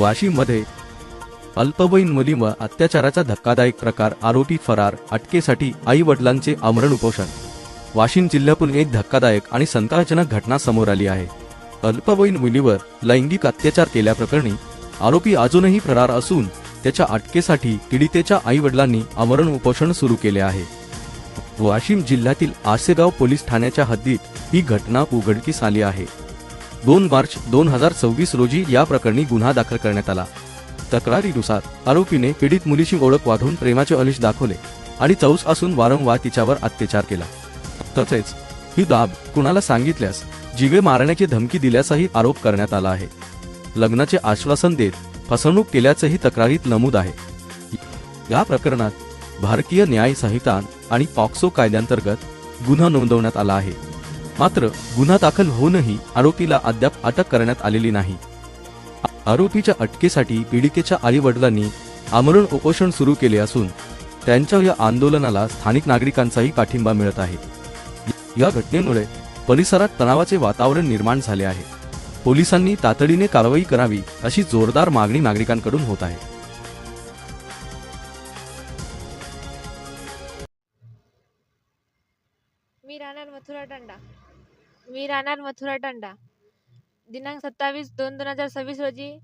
वाशिममध्ये अल्पवयीन मुलीवर अत्याचाराचा धक्कादायक प्रकार, आरोपी फरार, अटकेसाठी आई वडिलांचे आमरण उपोषण। वाशिम जिल्ह्यातून एक धक्कादायक आणि संतापजनक घटना समोर आली आहे। अल्पवयीन मुलीवर लैंगिक अत्याचार केल्याप्रकरणी आरोपी अजूनही फरार असून त्याच्या अटकेसाठी पीडितेच्या आई वडिलांनी आमरण उपोषण सुरू केले आहे। वाशिम जिल्ह्यातील आसेगाव पोलीस ठाण्याच्या हद्दीत ही घटना उघडकीस आली आहे। 2 मार्च 2026 रोजी या प्रकरणी गुन्हा दाखल करण्यात आला। तक्रारीनुसार आरोपीने पीडित मुलीची ओळख वाढवून प्रेमाचे आमिष दाखवले आणि चौस असून वारंवार तिच्यावर अत्याचार केला। तसेच ही बाब कुणाला सांगितल्यास जीवे मारण्याची धमकी दिल्याचाही आरोप करण्यात आला आहे। लग्नाचे आश्वासन देत फसवणूक केल्याचेही तक्रारीत नमूद आहे। या प्रकरणात भारतीय न्याय संहिता आणि पॉक्सो कायद्यांतर्गत गुन्हा नोंदवण्यात आला आहे। मात्र गुन्हा दाखल होऊनही आरोपीला अद्याप अटक करण्यात आलेली नाही। आरोपीच्या अटकेसाठी पीडितेच्या आई वडिलांनी आमरण उपोषण सुरू केले असून त्यांच्या या आंदोलनाला स्थानिक नागरिकांचाही पाठिंबा मिळत आहे। या घटनेमुळे परिसरात तणावाचे वातावरण निर्माण झाले आहे। पोलिसांनी तातडीने कारवाई करावी अशी जोरदार मागणी नागरिकांकडून होत आहे। मी राहणार मथुरा टांडा। दिनांक 27/2/2026 रोजी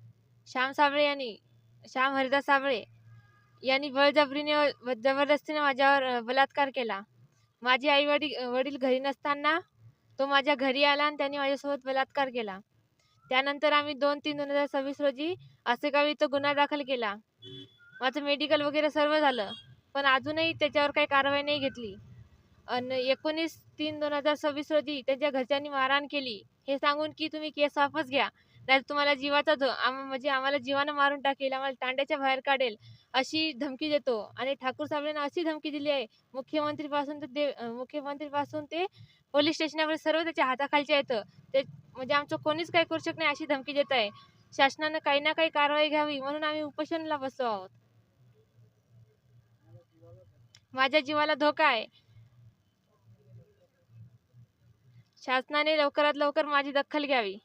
श्याम हरिदास साबळे यांनी जबरदस्तीने माझ्यावर बलात्कार केला। माझे आई वडील घरी नसताना तो माझ्या घरी आला आणि त्यांनी माझ्यासोबत बलात्कार केला। त्यानंतर आम्ही 2/3/2026 रोजी आसेगाव इथं गुन्हा दाखल केला। माझं मेडिकल वगैरे सर्व झालं, पण अजूनही त्याच्यावर काही कारवाई नाही घेतली। आणि 19/3/2026 रोजी त्यांच्या घरच्यांनी मारहाण केली, हे सांगून की तुम्ही केस वापस घ्या, नाही तुम्हाला आम्हाला जीवानं मारून टाकेल, आम्हाला तांड्याच्या बाहेर काढेल अशी धमकी देतो। आणि ठाकूर साहेबांना अशी धमकी दिली आहे, मुख्यमंत्रीपासून ते पोलीस स्टेशनपर्यंत सर्व त्याच्या हाताखालचे येतं। ते म्हणजे आमचं कोणीच काही करू शकत नाही अशी धमकी देत आहे। शासनानं काही ना काही कारवाई घ्यावी म्हणून आम्ही उपोषणाला बसलो आहोत। माझ्या जीवाला धोका आहे। शासनाने लवकरात लवकर माझी दखल घ्यावी।